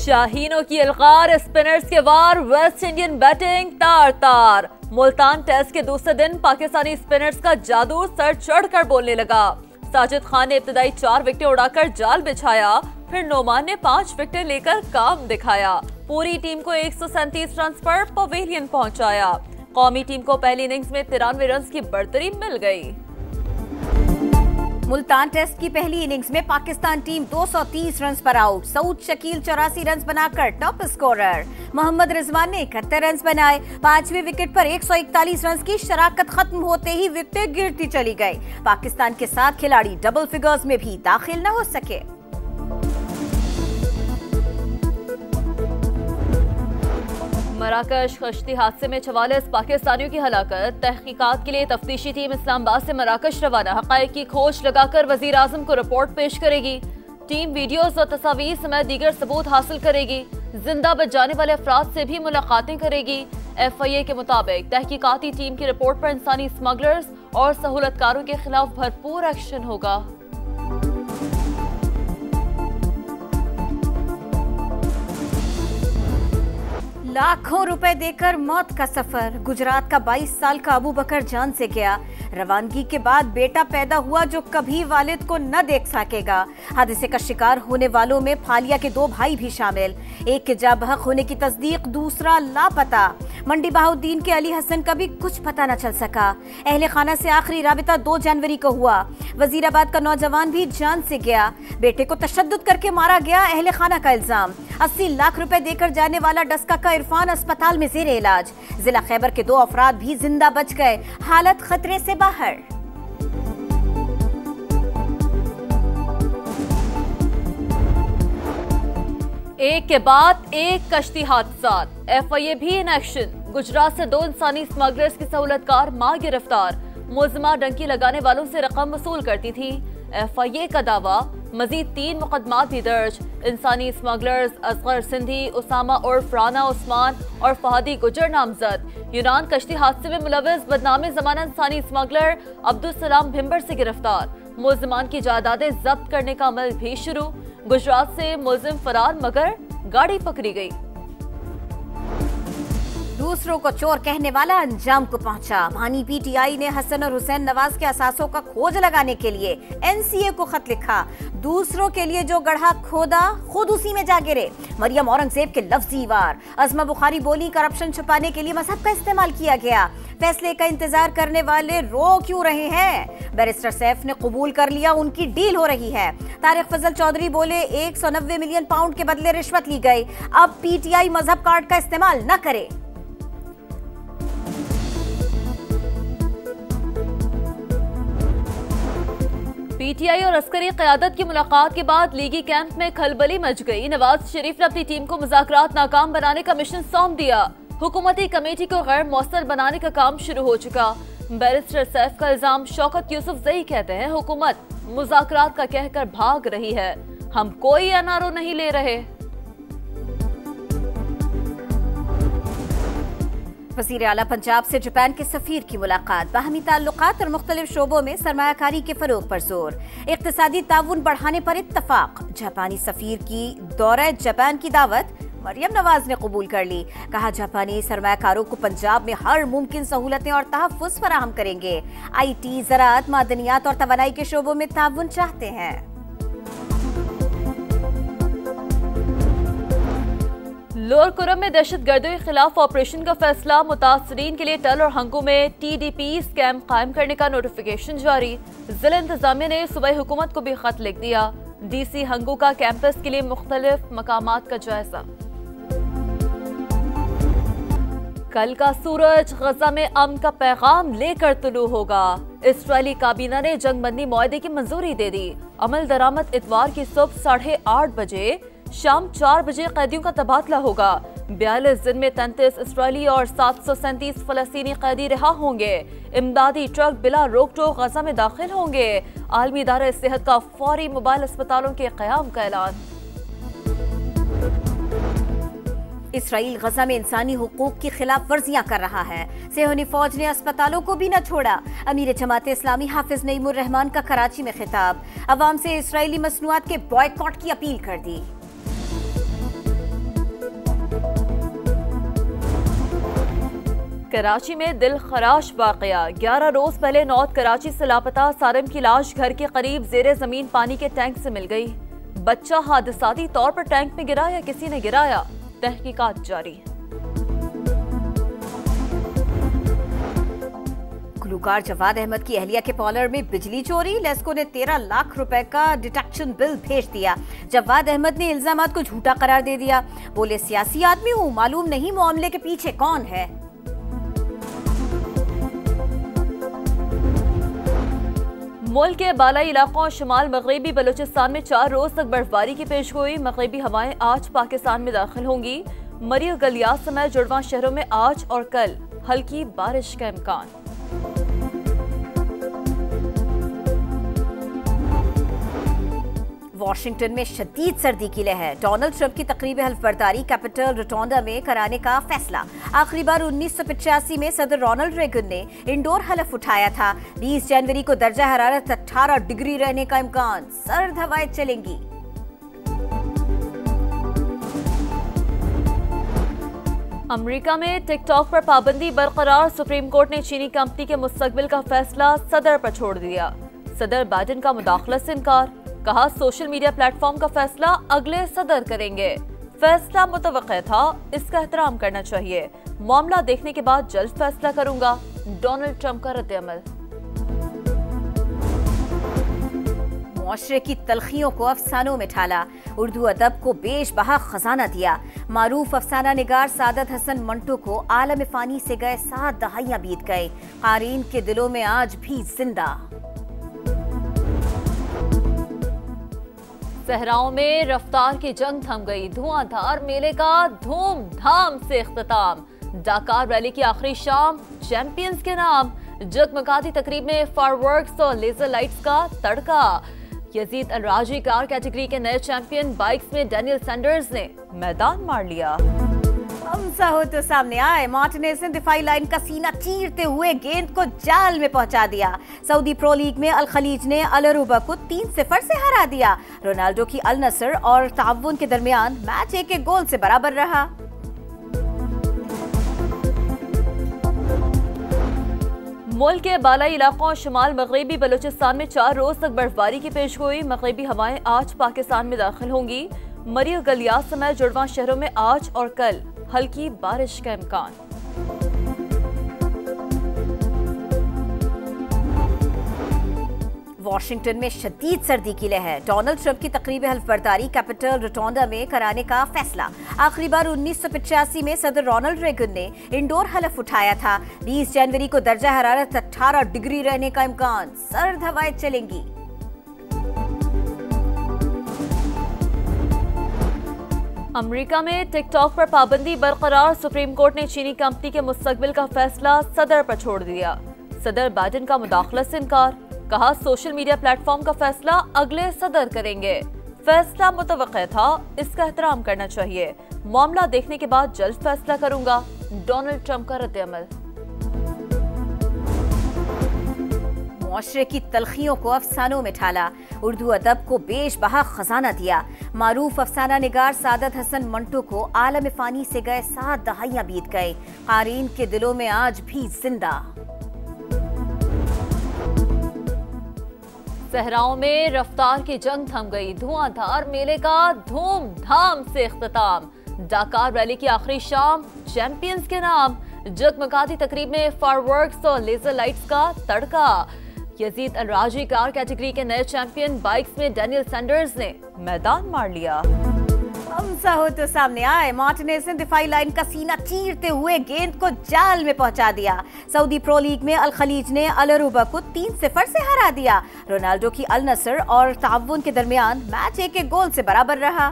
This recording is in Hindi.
शाहीनों की अलगार, स्पिनर्स के वार, वेस्ट इंडियन बैटिंग तार तार। मुल्तान टेस्ट के दूसरे दिन पाकिस्तानी स्पिनर्स का जादू सर चढ़कर बोलने लगा। साजिद खान ने इब्तदाई 4 विकेटें उड़ाकर जाल बिछाया, फिर नोमान ने 5 विकेटें लेकर काम दिखाया। पूरी टीम को 137 रन पर पवेलियन पहुंचाया। कौमी टीम को पहली इनिंग्स में 93 रन की बढ़तरी मिल गई। मुल्तान टेस्ट की पहली इनिंग्स में पाकिस्तान टीम 230 रन पर आउट। सऊद शकील 84 रन बनाकर टॉप स्कोरर। मोहम्मद रिजवान ने 71 रन बनाए। 5वें विकेट पर 141 रन की शराकत खत्म होते ही विकेटें गिरती चली गई। पाकिस्तान के 7 खिलाड़ी डबल फिगर्स में भी दाखिल न हो सके। मराकश कश्ती हादसे में 44 पाकिस्तानियों की हलाकत। तहकीकात के लिए तफ्तीशी टीम इस्लामाबाद से मराकश रवाना। हक़ाइक़ की खोज लगाकर वज़ीर आज़म को रिपोर्ट पेश करेगी। टीम वीडियोज और तस्वीर समेत दीगर सबूत हासिल करेगी। जिंदा बच जाने वाले अफराद से भी मुलाकातें करेगी। FIA के मुताबिक तहकीकाती टीम की रिपोर्ट पर इंसानी स्मगलर्स और सहूलतकारों के खिलाफ भरपूर एक्शन होगा। लाखों रुपए देकर मौत का सफर। गुजरात का 22 साल का अबू बकर जान से गया। रवानगी के बाद बेटा पैदा हुआ जो कभी वालिद को न देख सकेगा। हादसे का शिकार होने वालों में फालिया के 2 भाई भी शामिल। एक के जा बहक होने की तस्दीक, दूसरा लापता। मंडी बहाउद्दीन के अली हसन का भी कुछ पता न चल सका। अहले खाना से आखिरी राबिता 2 जनवरी को हुआ। वजीराबाद का नौजवान भी जान से गया। बेटे को तशद्दुद करके मारा गया, अहले खाना का इल्जाम। 80 लाख रुपए देकर जाने वाला डस्का का इरफान अस्पताल में जेर इलाज। जिला खैबर के 2 अफराद भी जिंदा बच गए, हालत खतरे से बाहर। एक के बाद एक कश्ती हादसात। FIA भी इन एक्शन। गुजरात से 2 इंसानी स्मगलर्स की सहूलतकार मां गिरफ्तार। मुलजिमा डंकी लगाने वालों से रकम वसूल करती थी। FIA का दावा, मजीद 3 मुकदमात भी दर्ज। इंसानी स्मगलर्स असगर सिंधी, उसामा उर्फ राना उस्मान और फहदी गुजर नामजद। यूनान कश्ती हादसे में मुलविस बदनामी जमाना इंसानी स्मगलर अब्दुल सलाम भिम्बर से गिरफ्तार। मुलजिमान की जायदादें जब्त करने का अमल भी शुरू। गुजरात से मुलजिम फरार मगर गाड़ी पकड़ी गई। दूसरों को चोर कहने वाला अंजाम को पहुंचा। भानी PTI ने हसन और हुसैन नवाज के असासों का खोज लगाने के लिए NCA को खत लिखा। दूसरों के लिए जो गड्ढा खोदा खुद उसी में जा गिरे। मरियम औरंगजेब के लफ्जी वार। अज़मा बुखारी बोली, करप्शन छुपाने के लिए मजहब का इस्तेमाल किया गया। फैसले का इंतजार करने वाले रो क्यों रहे हैं? बैरिस्टर सैफ ने कबूल कर लिया, उनकी डील हो रही है। तारिक फजल चौधरी बोले, 190 मिलियन पाउंड के बदले रिश्वत ली गई। अब PTI मजहब कार्ड का इस्तेमाल न करे। PTI और अस्करी क़यादत की मुलाकात के बाद लीगी कैंप में खलबली मच गई। नवाज शरीफ ने अपनी टीम को मुज़ाकरात नाकाम बनाने का मिशन सौंप दिया। हुकूमती कमेटी को गैर मौसर बनाने का काम शुरू हो चुका। बैरिस्टर सैफ का इल्जाम, शौकत यूसुफजई कहते हैं हुकूमत मुज़ाकरात का कहकर भाग रही है। हम कोई NRO नहीं ले रहे। वज़ीर आला पंजाब से जापान के सफीर की मुलाकात। बाहमी ताल्लुकात और मुख्तलिफ शोबों में सरमायाकारी के फरोग पर जोर। इक़्तिसादी ताउन बढ़ाने पर इत्तफाक। जापानी सफीर की दौरे जापान की दावत मरियम नवाज ने कबूल कर ली। कहा, जापानी सरमायाकारों को पंजाब में हर मुमकिन सहूलतें और तहफ़्फ़ुज़ फराहम करेंगे। IT, ज़राअत, मादनियात और तवानाई के शोबों में ताउन चाहते हैं। लोअर कुरम में दहशतगर्दों के खिलाफ ऑपरेशन का फैसला। मुतासरीन के लिए टल और हंगू में TDP कैंप कायम करने का नोटिफिकेशन जारी। जिला इंतजामिया ने सूबाई हुकूमत को भी खत लिख दिया। DC हंगू का कैंपस के लिए मुख्तलिफ मकामात का जायजा। कल का सूरज गजा में अमन का पैगाम लेकर तुलू होगा। इस्राएली काबीना ने जंगबंदी मुआहदे की मंजूरी दे दी। अमल दरामद इतवार की सुबह 8:30 बजे, शाम 4 बजे कैदियों का तबादला होगा। 42 दिन में 33 इसराइली और 737 फलस्तीनी कैदी रिहा होंगे। इमदादी ट्रक बिला रोक टोक गजा में दाखिल होंगे। आलमी इदारा सेहत का फौरी मोबाइल अस्पतालों के क़याम का ऐलान। इसराइल गजा में इंसानी हुकूक की खिलाफ वर्जियां कर रहा है। सेहूनी फौज ने अस्पतालों को भी न छोड़ा। अमीर जमात इस्लामी हाफिज नईमुर रहमान का कराची में खिताब। अवाम से इसराइली मसनूआत के बॉयकॉट की अपील कर दी। कराची में दिल खराश वाकया। 11 रोज पहले नॉर्थ कराची से लापता सारिम की लाश घर के करीब जेरे जमीन पानी के टैंक से मिल गई। बच्चा हादसाती तौर पर टैंक में गिरा या किसी ने गिराया, तहकीकात जारी। गुलकार जवाद अहमद की अहलिया के पार्लर में बिजली चोरी, लेस्को ने 13 लाख रुपए का डिटेक्शन बिल भेज दिया। जवाद अहमद ने इल्जामात को झूठा करार दे दिया। बोले सियासी आदमी हूं, मालूम नहीं मामले के पीछे कौन है। मुल्क के बालाई इलाकों और शुमाल मगरबी बलूचिस्तान में 4 रोज तक बर्फबारी की पेशगोई। मगरबी हवाएं आज पाकिस्तान में दाखिल होंगी। मरी और गलियात समेत जुड़वा शहरों में आज और कल हल्की बारिश का इम्कान। वॉशिंगटन में शदीद सर्दी की लहर। डोनाल्ड ट्रंप की तकरीब हल्फबर्दारी कैपिटल रोटोंडा में कराने का फैसला। आखिरी बार 1985 में सदर रोनाल्ड रेगन ने इंडोर हलफ उठाया था। 20 जनवरी को दर्जा हरारत 18 डिग्री रहने का इम्कान। सर्द हवाएं चलेंगी। अमेरिका में टिकटॉक पर पाबंदी बरकरार। सुप्रीम कोर्ट ने चीनी कंपनी के मुस्तकबिल का फैसला सदर पर छोड़ दिया। सदर बाइडेन का मुदाखलत से इनकार। कहा सोशल मीडिया प्लेटफॉर्म का फैसला अगले सदर करेंगे। फैसला मुतवक्किया था, इसका एहतराम करना चाहिए। मामला देखने के बाद जल्द फैसला करूंगा। डोनाल्ड ट्रंप का रद्द-ए-अमल। मुआशरे की तलखियों को अफसानों में ढाला। उर्दू अदब को बेशबहा खजाना दिया। मारूफ अफसाना निगार सादत हसन मंटो को आलम फानी से गए 7 दहाइयां बीत गए। क़ारीन के दिलों में आज भी जिंदा। सहराओं में रफ्तार की जंग थम गई। धुआंधार मेले का धूमधाम से इख्तिताम। डाकार रैली की आखिरी शाम चैंपियंस के नाम। जगमगाती तकरीब में फायरवर्क्स और लेजर लाइट्स का तड़का। यजीद अलराजी कार कैटेगरी के नए चैंपियन बाइक्स में डैनियल सैंडर्स ने मैदान मार लिया। हमसा हो तो सामने आए। मार्टिनेज ने दिफाई लाइन का सीना चीरते हुए गेंद को जाल में पहुंचा दिया। सऊदी प्रो लीग में अल खलीज ने अल अरूबा को 3-0 से हरा दिया। रोनाल्डो की अल नसर और ताउन के दरमियान मैच 1-1 गोल से बराबर रहा। मुल्क के बालाई इलाकों और शुमाल मगरबी बलूचिस्तान में 4 रोज तक बर्फबारी की पेशगोई। मगरबी हवाएं आज पाकिस्तान में दाखिल होंगी। मरी और गलियात समेत जुड़वा शहरों में आज और कल हल्की बारिश का इम्कान। वॉशिंगटन में शदीद सर्दी की लहर। डोनाल्ड ट्रंप की तकरीब हल्फबर्दारी कैपिटल रोटोंडा में कराने का फैसला। आखिरी बार 1985 में सदर रोनाल्ड रेगन ने इंडोर हलफ उठाया था। 20 जनवरी को दर्जा हरारत 18 डिग्री रहने का इम्कान। सर्द हवाएं चलेंगी। अमेरिका में टिकटॉक पर पाबंदी बरकरार। सुप्रीम कोर्ट ने चीनी कंपनी के मुस्तकबिल का फैसला सदर पर छोड़ दिया। सदर बाइडेन का मुदाखलत से इनकार। कहा सोशल मीडिया प्लेटफॉर्म का फैसला अगले सदर करेंगे। फैसला मुतवक्किया था, इसका एहतराम करना चाहिए। मामला देखने के बाद जल्द फैसला करूंगा। डोनाल्ड ट्रंप का रद्द-ए-अमल। मुआशरे की तलखियों को अफसानों में ढाला। उर्दू अदब को बेशबहा खजाना दिया। मारूफ अफसाना निगार सादत हसन मंटो को आलम फानी से गए 7 दहाइयां बीत गए। क़ारीन के दिलों में आज भी जिंदा। सहराओं में रफ्तार की जंग थम गई। धुआंधार मेले का धूमधाम से इख्तिताम। डाकार रैली की आखिरी शाम चैंपियंस के नाम। जगमगाती तकरीब में फायरवर्क्स और लेजर लाइट्स का तड़का। यजीद अलराजी कार कैटेगरी के नए चैंपियन बाइक्स में डैनियल सैंडर्स ने मैदान मार लिया। हमसा हो तो सामने आए। मार्टिनेज ने दिफाई लाइन का सीना चीरते हुए गेंद को जाल में पहुंचा दिया। सऊदी प्रो लीग में अल खलीज ने अल अरूबा को 3-0 से हरा दिया। रोनाल्डो की अल नसर और ताउन के दरमियान मैच 1-1 गोल से बराबर रहा।